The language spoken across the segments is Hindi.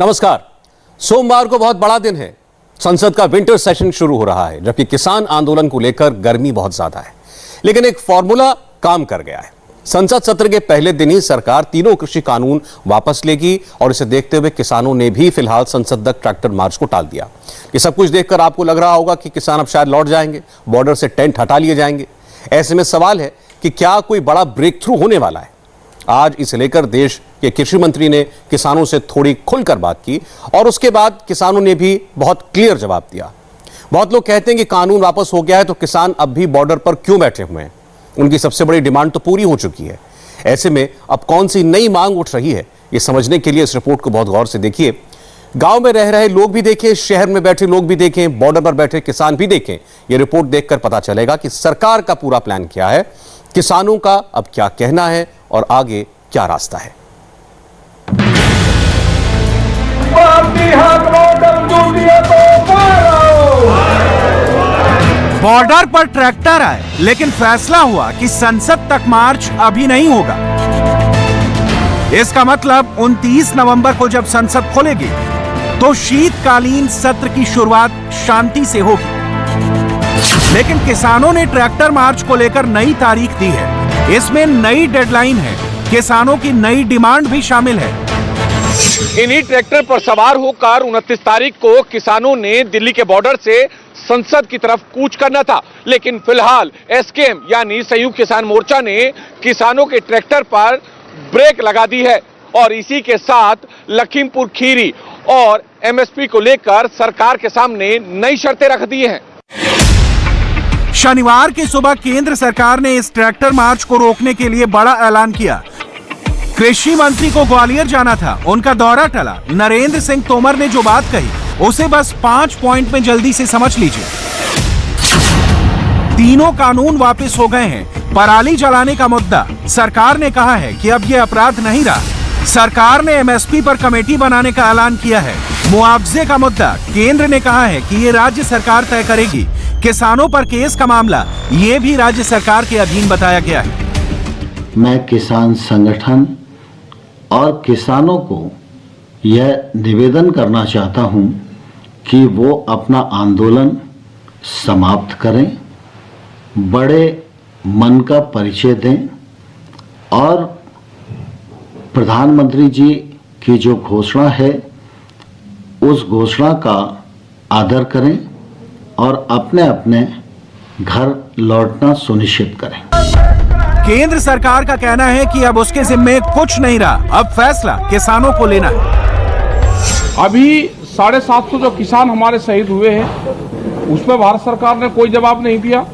नमस्कार। सोमवार को बहुत बड़ा दिन है। संसद का विंटर सेशन शुरू हो रहा है, जबकि किसान आंदोलन को लेकर गर्मी बहुत ज्यादा है। लेकिन एक फॉर्मूला काम कर गया है। संसद सत्र के पहले दिन ही सरकार तीनों कृषि कानून वापस लेगी और इसे देखते हुए किसानों ने भी फिलहाल संसद तक ट्रैक्टर मार्च को टाल दिया। ये सब कुछ देखकर आपको लग रहा होगा कि किसान अब शायद लौट जाएंगे, बॉर्डर से टेंट हटा लिए जाएंगे। ऐसे में सवाल है कि क्या कोई बड़ा ब्रेक थ्रू होने वाला है। आज इसे लेकर देश के कृषि मंत्री ने किसानों से थोड़ी खुलकर बात की और उसके बाद किसानों ने भी बहुत क्लियर जवाब दिया। बहुत लोग कहते हैं कि कानून वापस हो गया है तो किसान अब भी बॉर्डर पर क्यों बैठे हुए हैं। उनकी सबसे बड़ी डिमांड तो पूरी हो चुकी है। ऐसे में अब कौन सी नई मांग उठ रही है, ये समझने के लिए इस रिपोर्ट को बहुत गौर से देखिए। गांव में रह रहे लोग भी देखें, शहर में बैठे लोग भी देखें, बॉर्डर पर बैठे किसान भी देखें। यह रिपोर्ट देखकर पता चलेगा कि सरकार का पूरा प्लान क्या है, किसानों का अब क्या कहना है और आगे क्या रास्ता है। बॉर्डर पर ट्रैक्टर आए, लेकिन फैसला हुआ कि संसद तक मार्च अभी नहीं होगा। इसका मतलब 29 नवंबर को जब संसद खुलेगी तो शीतकालीन सत्र की शुरुआत शांति से होगी। लेकिन किसानों ने ट्रैक्टर मार्च को लेकर नई तारीख दी है। इसमें नई डेडलाइन है, किसानों की नई डिमांड भी शामिल है। इन्हीं ट्रैक्टर पर सवार होकर 29 तारीख को किसानों ने दिल्ली के बॉर्डर से संसद की तरफ कूच करना था, लेकिन फिलहाल एसकेएम यानी संयुक्त किसान मोर्चा ने किसानों के ट्रैक्टर पर ब्रेक लगा दी है और इसी के साथ लखीमपुर खीरी और एमएसपी को लेकर सरकार के सामने नई शर्तें रख दी हैं। शनिवार की सुबह केंद्र सरकार ने इस ट्रैक्टर मार्च को रोकने के लिए बड़ा ऐलान किया। कृषि मंत्री को ग्वालियर जाना था, उनका दौरा टला। नरेंद्र सिंह तोमर ने जो बात कही उसे बस 5 पॉइंट में जल्दी से समझ लीजिए। तीनों कानून वापस हो गए हैं। पराली जलाने का मुद्दा, सरकार ने कहा है कि अब यह अपराध नहीं रहा। सरकार ने एमएसपी पर कमेटी बनाने का ऐलान किया है। मुआवजे का मुद्दा, केंद्र ने कहा है कि ये राज्य सरकार तय करेगी। किसानों पर केस का मामला, ये भी राज्य सरकार के अधीन बताया गया है। मैं किसान संगठन और किसानों को यह निवेदन करना चाहता हूं कि वो अपना आंदोलन समाप्त करें, बड़े मन का परिचय दें और प्रधानमंत्री जी की जो घोषणा है उस घोषणा का आदर करें और अपने अपने घर लौटना सुनिश्चित करें। केंद्र सरकार का कहना है कि अब उसके जिम्मे कुछ नहीं रहा, अब फैसला किसानों को लेना है। अभी 750 जो किसान हमारे शहीद हुए हैं उस पर भारत सरकार ने कोई जवाब नहीं दिया।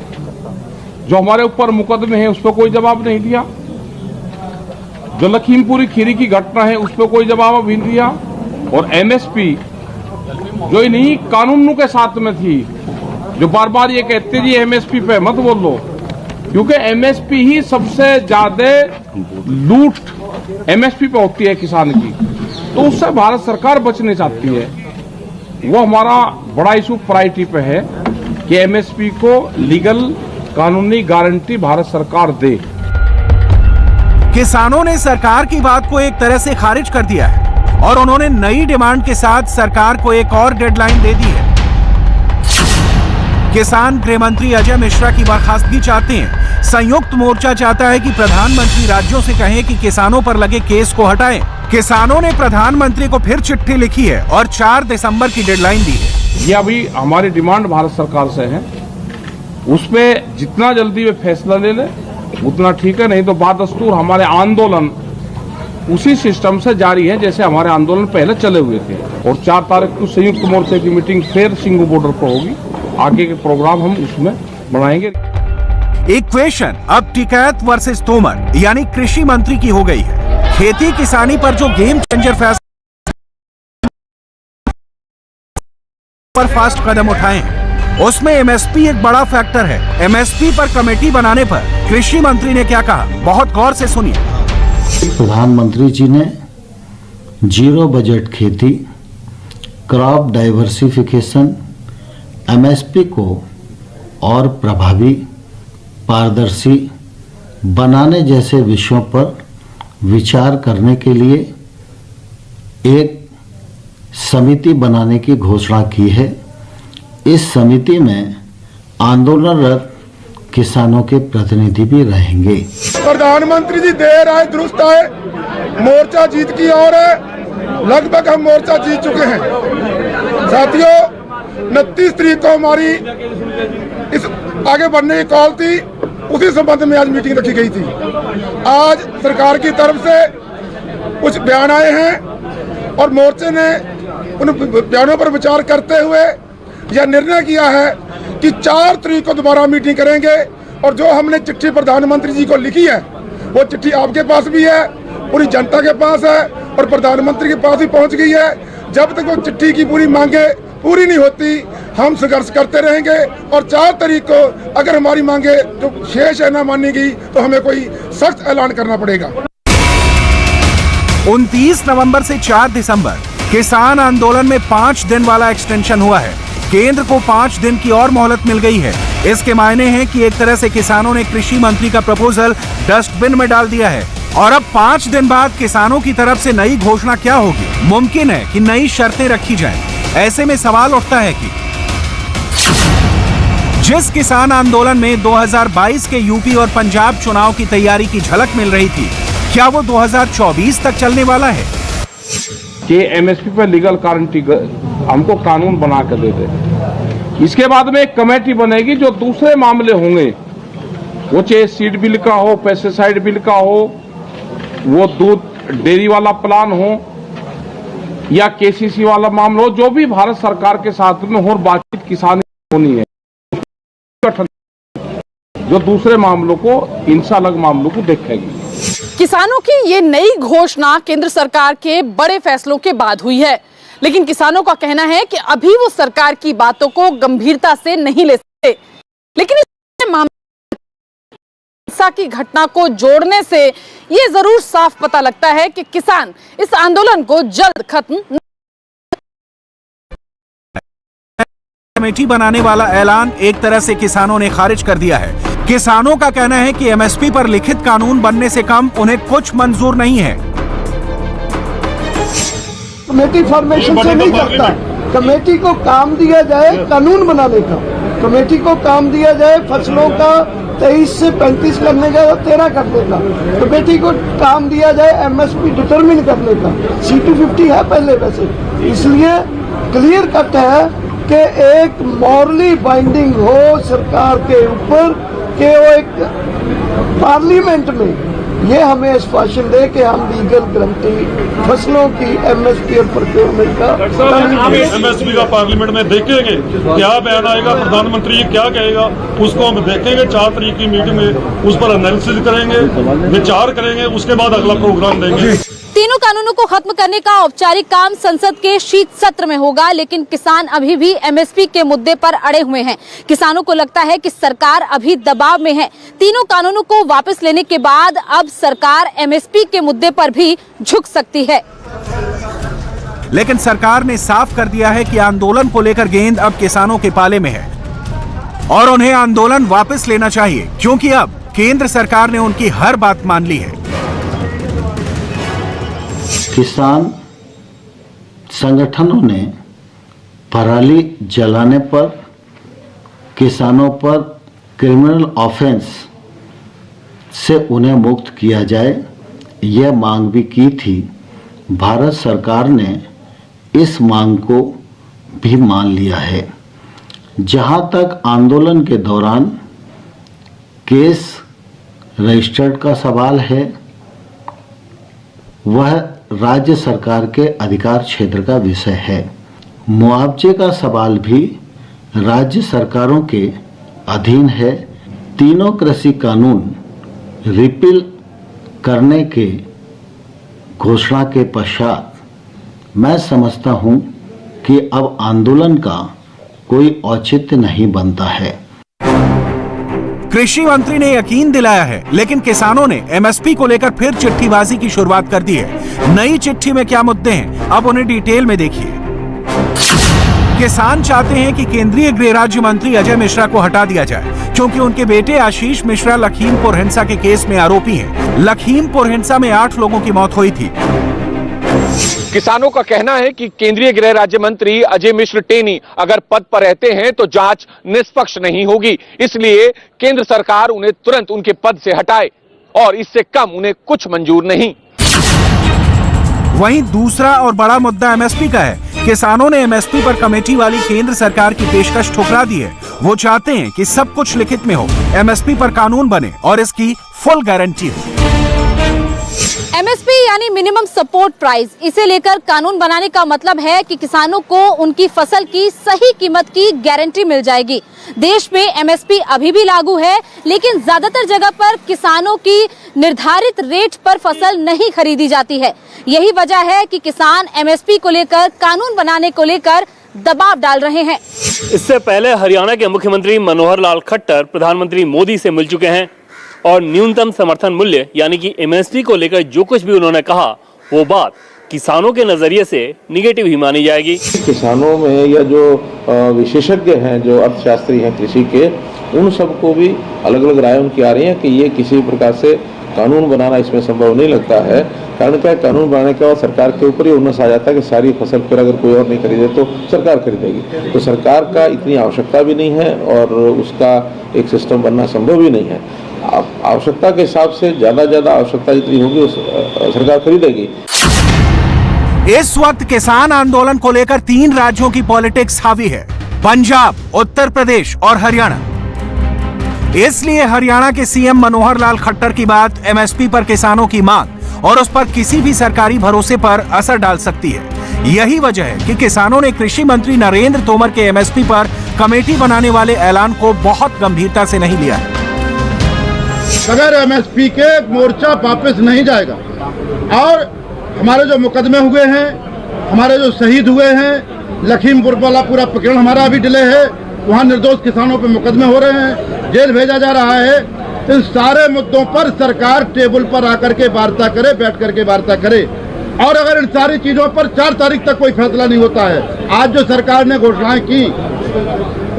जो हमारे ऊपर मुकदमे हैं उस पर कोई जवाब नहीं दिया। जो लखीमपुरी खीरी की घटना है उस पर कोई जवाब अभी नहीं दिया। और एमएसपी जो इन्हीं कानूनों के साथ में थी, जो बार बार ये कहते जी एमएसपी पे मत बोलो, क्योंकि एमएसपी ही सबसे ज्यादा लूट एमएसपी पे होती है किसान की, तो उससे भारत सरकार बचना चाहती है। वो हमारा बड़ा इशू प्रायोरिटी पे है कि एमएसपी को लीगल कानूनी गारंटी भारत सरकार दे। किसानों ने सरकार की बात को एक तरह से खारिज कर दिया है और उन्होंने नई डिमांड के साथ सरकार को एक और डेडलाइन दे दी है। किसान गृह मंत्री अजय मिश्रा की बर्खास्तगी चाहते हैं। संयुक्त मोर्चा चाहता है कि प्रधानमंत्री राज्यों से कहें कि किसानों पर लगे केस को हटाएं। किसानों ने प्रधानमंत्री को फिर चिट्ठी लिखी है और 4 दिसंबर की डेडलाइन दी है। ये अभी हमारी डिमांड भारत सरकार से है, उसमें जितना जल्दी वे फैसला ले ले उतना ठीक है, नहीं तो बादस्तूर हमारे आंदोलन उसी सिस्टम से जारी है जैसे हमारे आंदोलन पहले चले हुए थे। और 4 तारीख को संयुक्त मोर्चे की मीटिंग फिर सिंगू बॉर्डर पर होगी। आगे के प्रोग्राम हम उसमें बनाएंगे। इक्वेशन अब टिकैत वर्सेस तोमर यानी कृषि मंत्री की हो गई है। खेती किसानी पर जो गेम चेंजर फैसला पर फास्ट कदम उठाए हैं उसमें एमएसपी एक बड़ा फैक्टर है। एमएसपी पर कमेटी बनाने पर कृषि मंत्री ने क्या कहा, बहुत गौर से सुनिए। प्रधानमंत्री जी ने जीरो बजट खेती, क्रॉप डाइवर्सिफिकेशन, एमएसपी को और प्रभावी, पारदर्शी बनाने जैसे विषयों पर विचार करने के लिए एक समिति बनाने की घोषणा की है। इस समिति में आंदोलनरत किसानों के प्रतिनिधि भी रहेंगे। प्रधानमंत्री जी देर आए दुरुस्त आए, मोर्चा जीत की ओर है। लगभग हम मोर्चा जीत चुके हैं। साथियों, 29 तारीख को हमारी इस आगे बढ़ने की कॉल थी, उसी संबंध में आज मीटिंग रखी गई थी। आज सरकार की तरफ से कुछ बयान आए हैं और मोर्चे ने उन बयानों पर विचार करते हुए यह निर्णय किया है कि 4 तारीख को दोबारा मीटिंग करेंगे। और जो हमने चिट्ठी प्रधानमंत्री जी को लिखी है, वो चिट्ठी आपके पास भी है, पूरी जनता के पास है और प्रधानमंत्री के पास भी पहुंच गई है। जब तक वो चिट्ठी की पूरी मांगे पूरी नहीं होती, हम संघर्ष करते रहेंगे। और 4 तारीख को अगर हमारी मांगे जो शेष है ना मानी गई, तो हमें कोई सख्त ऐलान करना पड़ेगा। 29 नवंबर से 4 दिसंबर किसान आंदोलन में 5 दिन वाला एक्सटेंशन हुआ है। केंद्र को 5 दिन की और मोहलत मिल गई है। इसके मायने हैं कि एक तरह से किसानों ने कृषि मंत्री का प्रपोजल डस्टबिन में डाल दिया है और अब 5 दिन बाद किसानों की तरफ से नई घोषणा क्या होगी। मुमकिन है कि नई शर्तें रखी जाएं। ऐसे में सवाल उठता है कि जिस किसान आंदोलन में 2022 के यूपी और पंजाब चुनाव की तैयारी की झलक मिल रही थी, क्या वो 2024 तक चलने वाला है? कि एमएसपी पर लीगल गारंटी हमको कानून बना कर दे दे। इसके बाद में एक कमेटी बनेगी जो दूसरे मामले होंगे, वो चाहे सीड बिल का हो, पेस्टिसाइड बिल का हो, वो दूध डेयरी वाला प्लान हो या केसीसी वाला मामला हो, जो भी भारत सरकार के साथ में हो, बातचीत किसान होनी है जो दूसरे मामलों को, इनसे अलग मामलों को देखेगी। किसानों की ये नई घोषणा केंद्र सरकार के बड़े फैसलों के बाद हुई है, लेकिन किसानों का कहना है कि अभी वो सरकार की बातों को गंभीरता से नहीं ले सकते। लेकिन इस मामले की घटना को जोड़ने से ये जरूर साफ पता लगता है कि किसान इस आंदोलन को जल्द खत्म। कमेटी बनाने वाला ऐलान एक तरह से किसानों ने खारिज कर दिया है। किसानों का कहना है कि एमएसपी पर लिखित कानून बनने से कम उन्हें कुछ मंजूर नहीं है। कमेटी फॉर्मेशन से नहीं करता, कमेटी को काम दिया जाए कानून बनाने का, कमेटी को काम दिया जाए फसलों का 23 से 35 करने का, 13 करने का, कमेटी को काम दिया जाए एमएसपी डिटरमिन करने का। C250 है पहले वैसे, इसलिए क्लियर कट है कि एक मॉरली बाइंडिंग हो सरकार के ऊपर कि वो एक पार्लियामेंट में ये हमें आश्वासन दे कि हम लीगल गारंटी फसलों की एमएसपी और प्रोक्योरमेंट का एमएसपी का पार्लियामेंट में देखेंगे, क्या बयान आएगा, प्रधानमंत्री जी क्या कहेगा, उसको हम देखेंगे। 4 तारीख की मीटिंग में उस पर एनालिसिस करेंगे, विचार करेंगे, उसके बाद अगला प्रोग्राम देंगे। तीनों कानूनों को खत्म करने का औपचारिक काम संसद के शीत सत्र में होगा, लेकिन किसान अभी भी एमएसपी के मुद्दे पर अड़े हुए हैं। किसानों को लगता है कि सरकार अभी दबाव में है। तीनों कानूनों को वापस लेने के बाद अब सरकार एमएसपी के मुद्दे पर भी झुक सकती है। लेकिन सरकार ने साफ कर दिया है कि आंदोलन को लेकर गेंद अब किसानों के पाले में है और उन्हें आंदोलन वापस लेना चाहिए, क्योंकि अब केंद्र सरकार ने उनकी हर बात मान ली है। किसान संगठनों ने पराली जलाने पर किसानों पर क्रिमिनल ऑफेंस से उन्हें मुक्त किया जाए, यह मांग भी की थी। भारत सरकार ने इस मांग को भी मान लिया है। जहां तक आंदोलन के दौरान केस रजिस्टर्ड का सवाल है, वह राज्य सरकार के अधिकार क्षेत्र का विषय है। मुआवजे का सवाल भी राज्य सरकारों के अधीन है। तीनों कृषि कानून रिपील करने के घोषणा के पश्चात मैं समझता हूं कि अब आंदोलन का कोई औचित्य नहीं बनता है। कृषि मंत्री ने यकीन दिलाया है, लेकिन किसानों ने एमएसपी को लेकर फिर चिट्ठीबाजी की शुरुआत कर दी है। नई चिट्ठी में क्या मुद्दे हैं, अब उन्हें डिटेल में देखिए। किसान चाहते हैं कि केंद्रीय गृह राज्य मंत्री अजय मिश्रा को हटा दिया जाए, क्योंकि उनके बेटे आशीष मिश्रा लखीमपुर हिंसा के केस में आरोपी हैं। लखीमपुर हिंसा में 8 लोगों की मौत हुई थी। किसानों का कहना है कि केंद्रीय गृह राज्य मंत्री अजय मिश्र टेनी अगर पद पर रहते हैं तो जांच निष्पक्ष नहीं होगी, इसलिए केंद्र सरकार उन्हें तुरंत उनके पद से हटाए और इससे कम उन्हें कुछ मंजूर नहीं। वहीं दूसरा और बड़ा मुद्दा एमएसपी का है। किसानों ने एमएसपी पर कमेटी वाली केंद्र सरकार की पेशकश ठुकरा दी है। वो चाहते हैं कि सब कुछ लिखित में हो, एमएसपी पर कानून बने और इसकी फुल गारंटी हो। एमएसपी यानी मिनिमम सपोर्ट प्राइस, इसे लेकर कानून बनाने का मतलब है कि किसानों को उनकी फसल की सही कीमत की गारंटी मिल जाएगी। देश में एमएसपी अभी भी लागू है, लेकिन ज्यादातर जगह पर किसानों की निर्धारित रेट पर फसल नहीं खरीदी जाती है। यही वजह है कि किसान एमएसपी को लेकर कानून बनाने को लेकर दबाव डाल रहे हैं। इससे पहले हरियाणा के मुख्यमंत्री मनोहर लाल खट्टर प्रधानमंत्री मोदी से मिल चुके हैं और न्यूनतम समर्थन मूल्य यानी कि एमएसपी को लेकर जो कुछ भी उन्होंने कहा वो बात किसानों के नजरिए से निगेटिव ही मानी जाएगी। किसानों में या जो विशेषज्ञ हैं, जो अर्थशास्त्री हैं कृषि के, उन सबको भी अलग अलग राय उनकी आ रही है कि ये किसी प्रकार से कानून बनाना इसमें संभव नहीं लगता है। कारण क्या है, कानून बनाने के बाद सरकार के ऊपर ही उन्नस आ जाता है कि सारी फसल फिर अगर कोई और नहीं खरीदे तो सरकार खरीदेगी। तो सरकार का इतनी आवश्यकता भी नहीं है और उसका एक सिस्टम बनना संभव भी नहीं है। आवश्यकता के हिसाब से ज्यादा आवश्यकता जितनी होगी उस सरकार खरीदेगी। इस वक्त किसान आंदोलन को लेकर 3 राज्यों की पॉलिटिक्स हावी है, पंजाब, उत्तर प्रदेश और हरियाणा। इसलिए हरियाणा के सीएम मनोहर लाल खट्टर की बात एमएसपी पर किसानों की मांग और उस पर किसी भी सरकारी भरोसे पर असर डाल सकती है। यही वजह है कि किसानों ने कृषि मंत्री नरेंद्र तोमर के एमएसपी पर कमेटी बनाने वाले ऐलान को बहुत गंभीरता से नहीं लिया है। अगर एमएसपी के मोर्चा वापस नहीं जाएगा और हमारे जो मुकदमे हुए हैं, हमारे जो शहीद हुए हैं, लखीमपुर वाला पूरा प्रकरण हमारा अभी डिले है, वहाँ निर्दोष किसानों पे मुकदमे हो रहे हैं, जेल भेजा जा रहा है। इन सारे मुद्दों पर सरकार टेबल पर आकर के वार्ता करे, बैठ करके वार्ता करे। और अगर इन सारी चीजों पर 4 तारीख तक कोई फैसला नहीं होता है, आज जो सरकार ने घोषणाएं की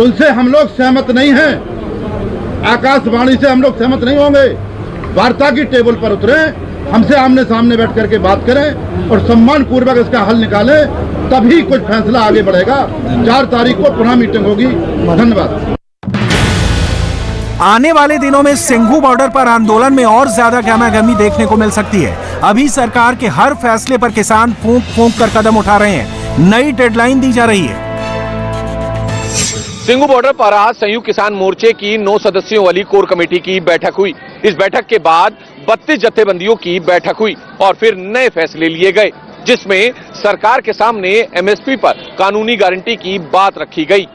उनसे हम लोग सहमत नहीं हैं, आकाशवाणी से हम लोग सहमत नहीं होंगे। वार्ता की टेबल पर उतरे, हमसे आमने सामने बैठ करके बात करें और सम्मान पूर्वक इसका हल निकालें, तभी कुछ फैसला आगे बढ़ेगा। 4 तारीख को पुनः मीटिंग होगी। धन्यवाद। आने वाले दिनों में सिंघू बॉर्डर पर आंदोलन में और ज्यादा गहमागहमी देखने को मिल सकती है। अभी सरकार के हर फैसले पर किसान फूंक फूंक कर कदम उठा रहे हैं। नई डेडलाइन दी जा रही है। सिंघू बॉर्डर पर आज संयुक्त किसान मोर्चे की 9 सदस्यों वाली कोर कमेटी की बैठक हुई। इस बैठक के बाद 32 जत्थेबंदियों की बैठक हुई और फिर नए फैसले लिए गए, जिसमें सरकार के सामने एमएसपी पर कानूनी गारंटी की बात रखी गई।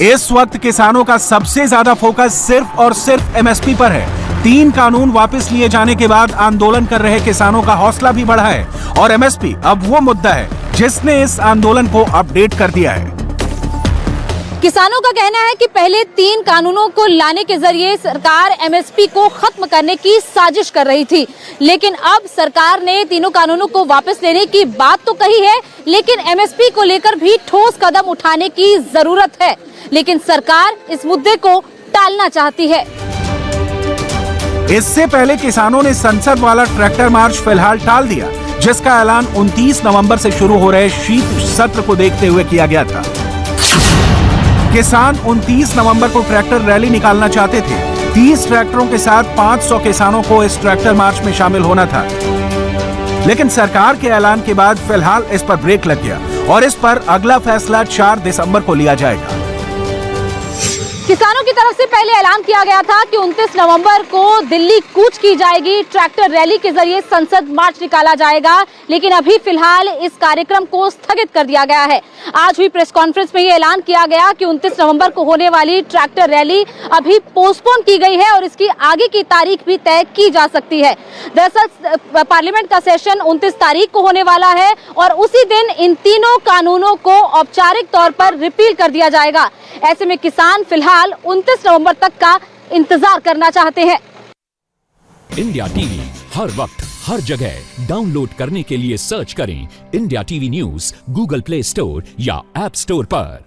इस वक्त किसानों का सबसे ज्यादा फोकस सिर्फ और सिर्फ एमएसपी पर है। 3 कानून वापस लिए जाने के बाद आंदोलन कर रहे किसानों का हौसला भी बढ़ा है और एमएसपी अब वो मुद्दा है जिसने इस आंदोलन को अपडेट कर दिया है। किसानों का कहना है कि पहले 3 कानूनों को लाने के जरिए सरकार एमएसपी को खत्म करने की साजिश कर रही थी, लेकिन अब सरकार ने तीनों कानूनों को वापस लेने की बात तो कही है, लेकिन एमएसपी को लेकर भी ठोस कदम उठाने की जरूरत है। लेकिन सरकार इस मुद्दे को टालना चाहती है। इससे पहले किसानों ने संसद वाला ट्रैक्टर मार्च फिलहाल टाल दिया, जिसका ऐलान 29 नवंबर से शुरू हो रहे शीत सत्र को देखते हुए किया गया था। किसान 29 नवंबर को ट्रैक्टर रैली निकालना चाहते थे। 30 ट्रैक्टरों के साथ 500 किसानों को इस ट्रैक्टर मार्च में शामिल होना था, लेकिन सरकार के ऐलान के बाद फिलहाल इस पर ब्रेक लग गया और इस पर अगला फैसला 4 दिसंबर को लिया जाएगा। किसानों की तरफ से पहले ऐलान किया गया था कि 29 नवंबर को दिल्ली कूच की जाएगी, ट्रैक्टर रैली के जरिए संसद मार्च निकाला जाएगा, लेकिन अभी फिलहाल इस कार्यक्रम को स्थगित कर दिया गया है। आज हुई प्रेस कॉन्फ्रेंस में ये ऐलान किया गया कि 29 नवंबर को होने वाली ट्रैक्टर रैली अभी पोस्टपोन की गई है और इसकी आगे की तारीख भी तय की जा सकती है। दरअसल पार्लियामेंट का सेशन 29 तारीख को होने वाला है और उसी दिन इन तीनों कानूनों को औपचारिक तौर पर रिपील कर दिया जाएगा। ऐसे में किसान फिलहाल 29 नवंबर तक का इंतजार करना चाहते हैं। इंडिया टीवी हर वक्त हर जगह डाउनलोड करने के लिए सर्च करें India TV news Google play store या ऐप स्टोर पर।